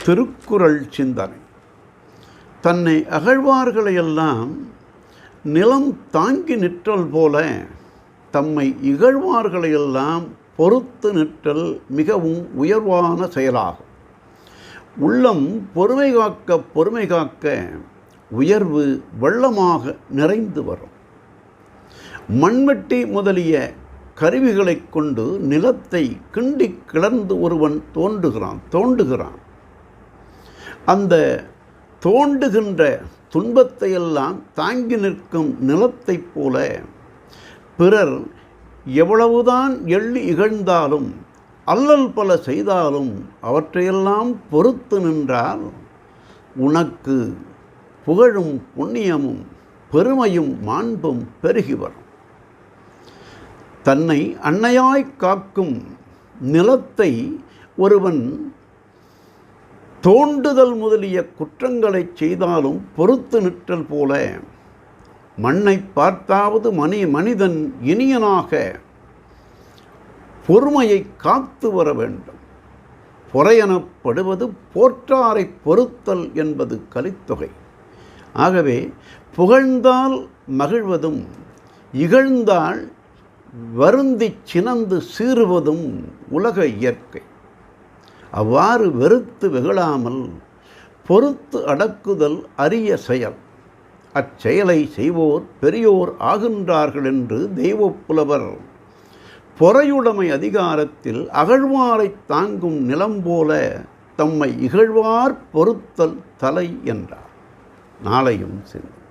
திருக்குறள் சிந்தனை. தன்னை அகழ்வார்களையெல்லாம் நிலம் தாங்கி நிற்றல் போல தம்மை இகழ்வார்களையெல்லாம் பொறுத்து நிற்றல் மிகவும் உயர்வான செயலாகும். உள்ளம் பொறுமை காக்க உயர்வு வெள்ளமாக நிறைந்து வரும். மண்வெட்டி முதலிய கருவிகளை கொண்டு நிலத்தை கிண்டி கிளர்ந்து ஒருவன் தோண்டுகிறான். அந்த தோண்டுகின்ற துன்பத்தையெல்லாம் தாங்கி நிற்கும் நிலத்தைப் போல பிறர் எவ்வளவுதான் எள்ளி இகழ்ந்தாலும் அல்லல் பல செய்தாலும் அவற்றையெல்லாம் பொறுத்து நின்றால் உனக்கு புகழும் புண்ணியமும் பெருமையும் மாண்பும் பெருகி வரும். தன்னை அன்னையாய் காக்கும் நிலத்தை ஒருவன் தோண்டுதல் முதலிய குற்றங்களை செய்தாலும் பொறுத்து நிற்றல் போல மண்ணை பார்த்தாவது மனிதன் இனியனாக பொறுமையை காத்து வர வேண்டும். பொறையெனப்படுவது போற்றாரை பொறுத்தல் என்பது கலித்தொகை. ஆகவே புகழ்ந்தால் மகிழ்வதும் இகழ்ந்தால் வருந்தி சினந்து சீறுவதும் உலக இயற்கை. அவ்வாறு வெறுத்து வெகுளாமல் பொறுத்து அடக்குதல் அரிய செயல். அச்செயலை செய்வோர் பெரியோர் ஆகின்றார்கள் என்று தெய்வப்புலவர் பொறையுடைமை அதிகாரத்தில் அகழ்வாரை தாங்கும் நிலம் போல தம்மை இகழ்வார் பொறுத்தல் தலை என்றார். நாளையும் சிந்தனை.